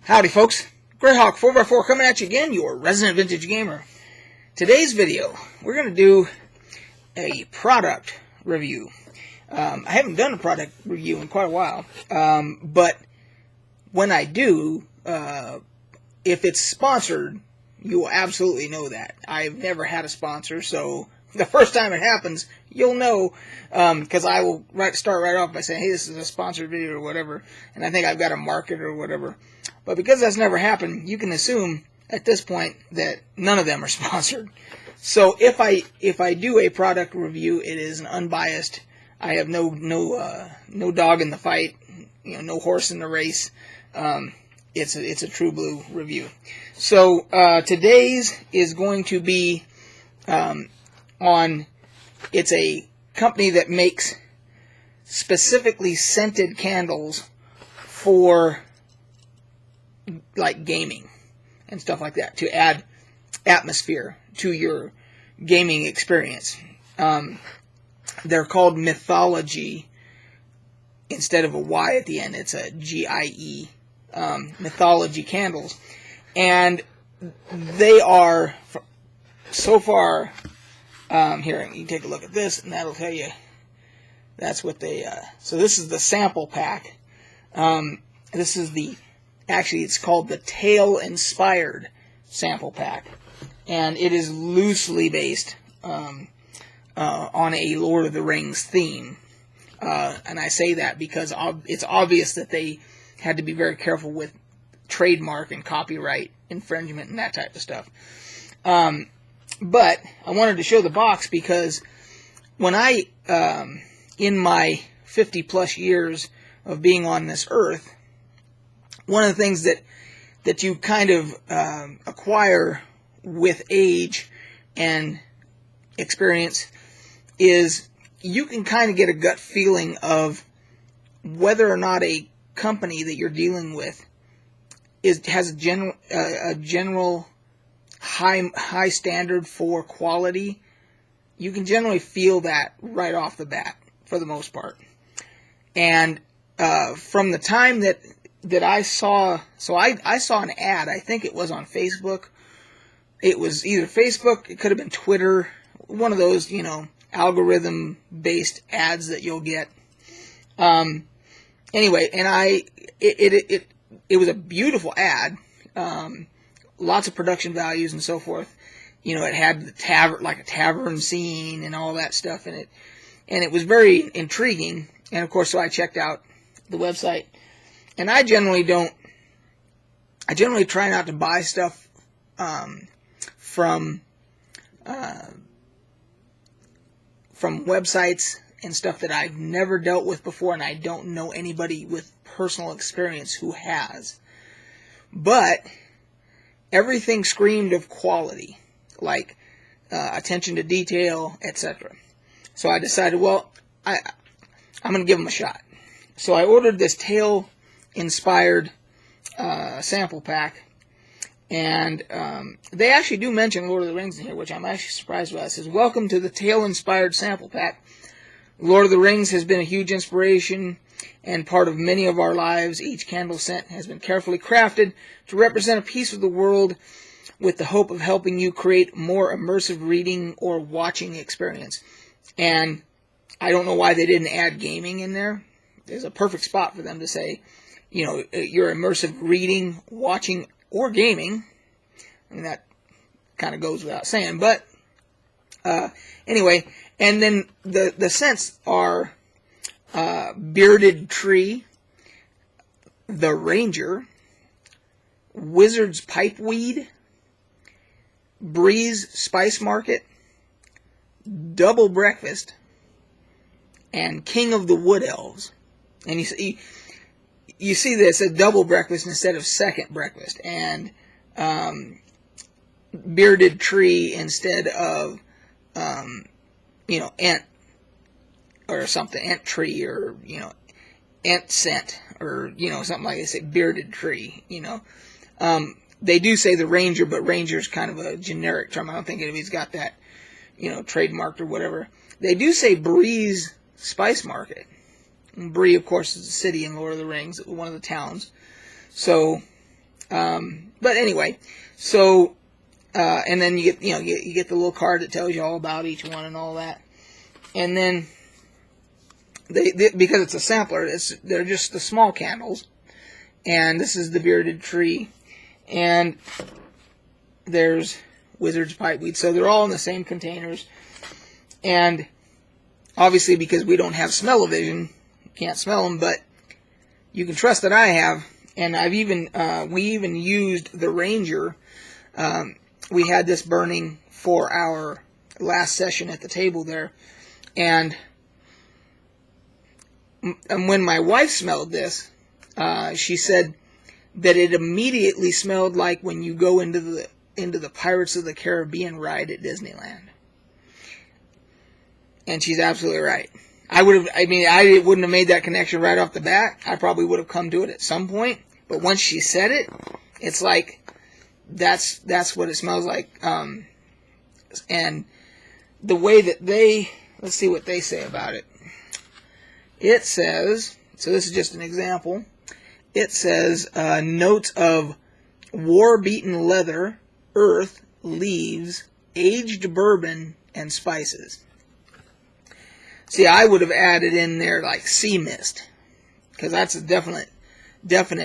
Howdy folks, Greyhawk 4x4 coming at you again, your resident vintage gamer. Today's video, we're going to do a product review. I haven't done a product review in quite a while, but when I do, if it's sponsored, you will absolutely know that. I've never had a sponsor, so the first time it happens, you'll know, because I will start right off by saying, hey, this is a sponsored video or whatever, and I think I've got to market or whatever. But because that's never happened, you can assume at this point that none of them are sponsored. So if I do a product review, it is an unbiased. I have no dog in the fight, no horse in the race. It's a true blue review. So today's is going to be it's a company that makes specifically scented candles for like gaming and stuff like that, to add atmosphere to your gaming experience. They're called Mythologie. Instead of a Y at the end, it's a G-I-E. Mythologie candles. And they are, so far, here, you can take a look at this, and that'll tell you that's what they, so this is the sample pack. This is actually it's called the Tale-inspired sample pack. And it is loosely based on a Lord of the Rings theme. And I say that because it's obvious that they had to be very careful with trademark and copyright infringement and that type of stuff. But I wanted to show the box because when I, in my 50-plus years of being on this earth, one of the things that you kind of acquire with age and experience is you can kind of get a gut feeling of whether or not a company that you're dealing with has a general high standard for quality. You can generally feel that right off the bat, for the most part. And from the time that I saw, so I saw an ad, I think it was on Facebook. It was either Facebook, it could have been Twitter, one of those, algorithm-based ads that you'll get. Anyway, and it was a beautiful ad, lots of production values and so forth. It had the like a tavern scene and all that stuff in it, and it was very intriguing. And of course, so I checked out the website. And I generally try not to buy stuff from websites and stuff that I've never dealt with before, and I don't know anybody with personal experience who has. But everything screamed of quality, like attention to detail, etc. So I decided, well, I'm going to give them a shot. So I ordered this Tale-inspired sample pack, and they actually do mention Lord of the Rings in here, which I'm actually surprised by. It says, welcome to the Tale-inspired sample pack. Lord of the Rings has been a huge inspiration and part of many of our lives. Each candle scent has been carefully crafted to represent a piece of the world with the hope of helping you create more immersive reading or watching experience. And I don't know why they didn't add gaming in there. There's a perfect spot for them to say, your immersive reading, watching, or gaming. I mean, that kind of goes without saying. But anyway, and then the scents are Bearded Tree, The Ranger, Wizard's Pipeweed, Breeze Spice Market, Double Breakfast, and King of the Wood Elves. And you see this, a double breakfast instead of second breakfast, and Bearded Tree instead of ant or something, ant tree, or ant scent, or something like they say, Bearded Tree. They do say the Ranger, but Ranger's kind of a generic term. I don't think anybody's got that trademarked or whatever. They do say Breeze Spice Market. And Bree, of course, is a city in Lord of the Rings, one of the towns. So But anyway, so and then you get you get the little card that tells you all about each one and all that, and then they because it's a sampler, they're just the small candles, and this is the bearded tree, and there's wizard's pipeweed, so they're all in the same containers, and obviously because we don't have smell-o-vision, you can't smell them, but you can trust that I have, and I've even we even used the Ranger. We had this burning for our last session at the table there, and when my wife smelled this, she said that it immediately smelled like when you go into the Pirates of the Caribbean ride at Disneyland. And she's absolutely right. I wouldn't have made that connection right off the bat. I probably would have come to it at some point. But once she said it, it's like, that's what it smells like. And the way that let's see what they say about it. It says, so this is just an example. It says, notes of war-beaten leather, earth, leaves, aged bourbon, and spices. See, I would have added in there like sea mist, because that's a definite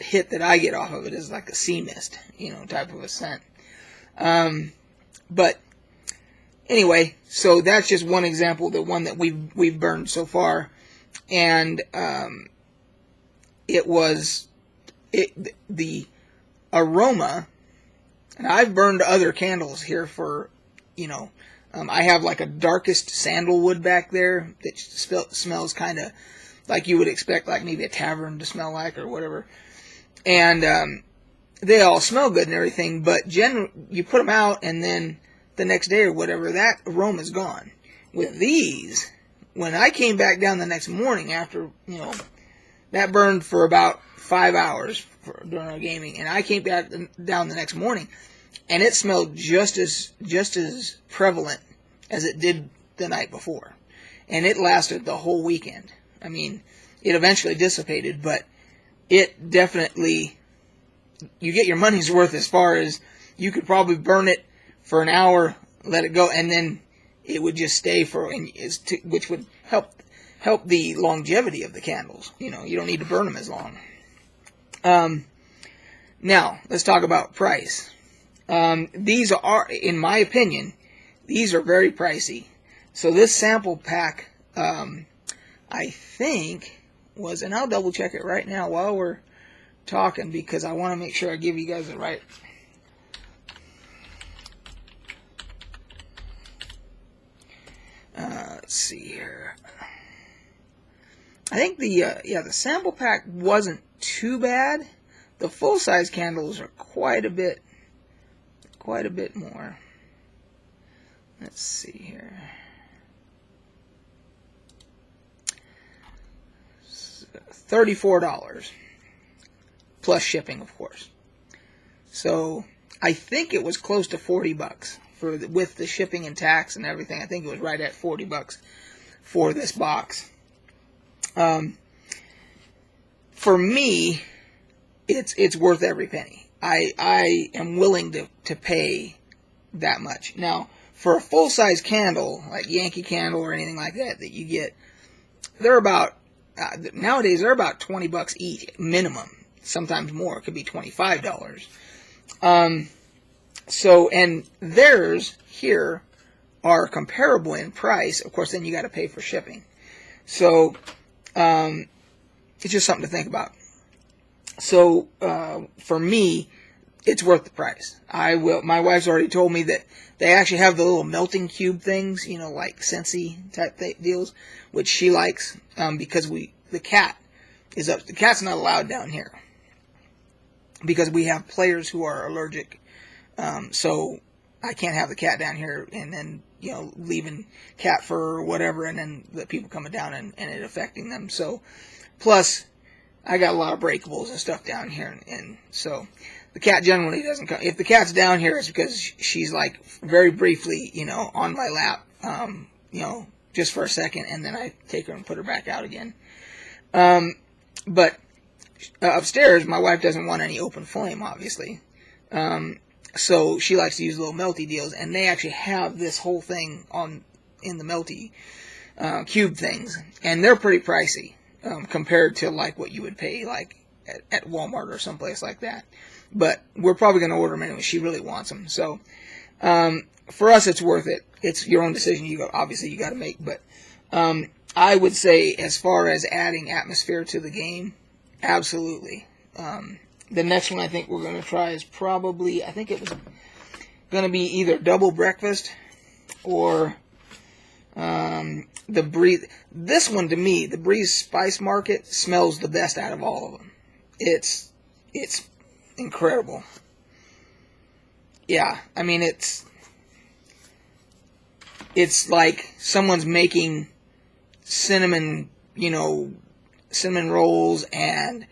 hit that I get off of it, is like a sea mist, type of a scent. But anyway, so that's just one example, the one that we've burned so far, and the aroma. And I've burned other candles here for, I have like a darkest sandalwood back there that smells kind of like you would expect, like maybe a tavern to smell like or whatever. And they all smell good and everything, but you put them out and then the next day or whatever, that aroma's gone. With these, when I came back down the next morning after, that burned for about 5 hours during our gaming, and I came back down the next morning, and it smelled just as prevalent as it did the night before. And it lasted the whole weekend. I mean, it eventually dissipated, but it definitely, you get your money's worth as far as you could probably burn it for an hour, let it go, and then it would just stay which would help the longevity of the candles. You don't need to burn them as long. Now, let's talk about price. These are, in my opinion, these are very pricey. So this sample pack, I think was, and I'll double check it right now while we're talking, because I want to make sure I give you guys the right. Let's see here. I think the sample pack wasn't too bad. The full-size candles are quite a bit more. Let's see here. $34 plus shipping, of course. So I think it was close to $40 with the shipping and tax and everything. I think it was right at $40 for this box. For me, it's worth every penny. I am willing to pay that much. Now, for a full-size candle, like Yankee Candle or anything like that you get, they're about, nowadays they're about $20 each, minimum. Sometimes more. It could be $25. So, and theirs here are comparable in price. Of course, then you got to pay for shipping. So, it's just something to think about. So, for me, it's worth the price. My wife's already told me that they actually have the little melting cube things, like Scentsy type deals, which she likes, because the cat's not allowed down here, because we have players who are allergic. So I can't have the cat down here and then, leaving cat fur or whatever, and then the people coming down and it affecting them. So, plus, I got a lot of breakables and stuff down here, and so the cat generally doesn't come. If the cat's down here, it's because she's like very briefly, on my lap, just for a second, and then I take her and put her back out again. But Upstairs, my wife doesn't want any open flame, obviously. So she likes to use little melty deals, and they actually have this whole thing in the melty cube things, and they're pretty pricey compared to like what you would pay like at Walmart or someplace like that. But we're probably going to order them anyway. She really wants them, so for us, it's worth it. It's your own decision. Obviously you got to make, but I would say as far as adding atmosphere to the game, absolutely. The next one I think we're going to try is probably, I think it was going to be either double breakfast or the Breeze. This one, to me, the Breeze Spice Market smells the best out of all of them. It's incredible. Yeah, I mean, it's like someone's making cinnamon, cinnamon rolls, and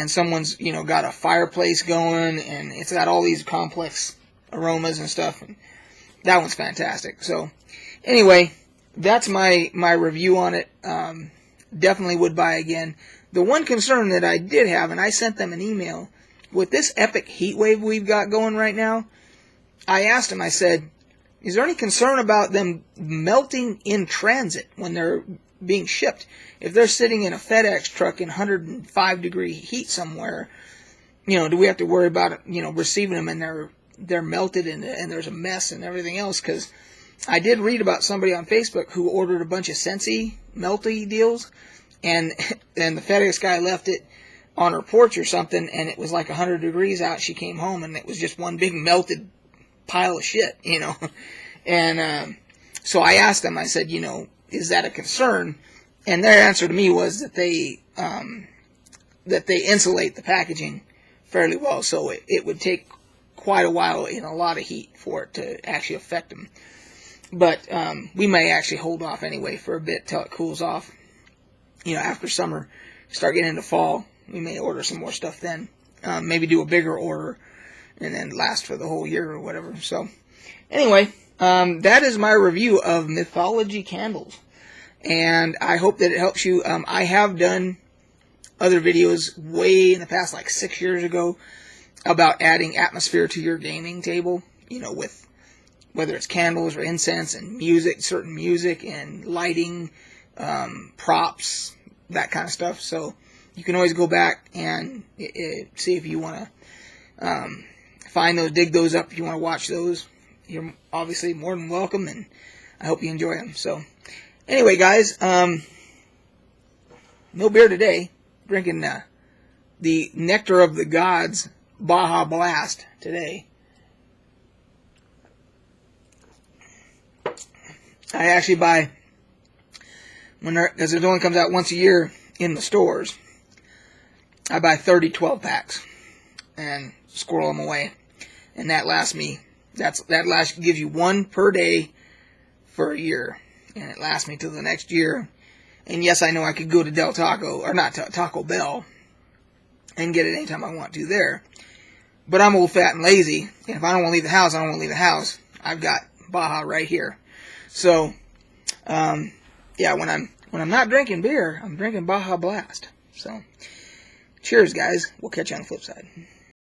someone's, got a fireplace going, and it's got all these complex aromas and stuff, and that one's fantastic. So, anyway, that's my review on it. Definitely would buy again. The one concern that I did have, and I sent them an email, with this epic heat wave we've got going right now, I asked them, I said, is there any concern about them melting in transit when they're being shipped? If they're sitting in a FedEx truck in 105-degree heat somewhere, do we have to worry about, receiving them and they're melted and there's a mess and everything else? Because I did read about somebody on Facebook who ordered a bunch of Scentsy melty deals, and the FedEx guy left it on her porch or something, and it was like 100 degrees out. She came home, and it was just one big melted pile of shit, And so I asked them, I said, is that a concern? And their answer to me was that they insulate the packaging fairly well, so it would take quite a while in a lot of heat for it to actually affect them. But we may actually hold off anyway for a bit till it cools off. After summer, start getting into fall, we may order some more stuff then. Maybe do a bigger order and then last for the whole year or whatever. So, anyway, that is my review of Mythologie candles. And I hope that it helps you. I have done other videos way in the past, like 6 years ago, about adding atmosphere to your gaming table, with whether it's candles or incense and music, certain music and lighting, props, that kind of stuff. So you can always go back and see if you want to find those, dig those up. If you want to watch those, you're obviously more than welcome, and I hope you enjoy them. So anyway, guys, no beer today. Drinking the Nectar of the Gods Baja Blast today. I actually buy, because it only comes out once a year in the stores, I buy 30 12-packs and squirrel them away. And that lasts me, gives you one per day for a year. And it lasts me till the next year. And yes, I know I could go to Del Taco, or not Taco Bell, and get it anytime I want to there. But I'm old, fat, and lazy. And if I don't want to leave the house, I don't want to leave the house. I've got Baja right here. So, yeah, when I'm not drinking beer, I'm drinking Baja Blast. So, cheers, guys. We'll catch you on the flip side.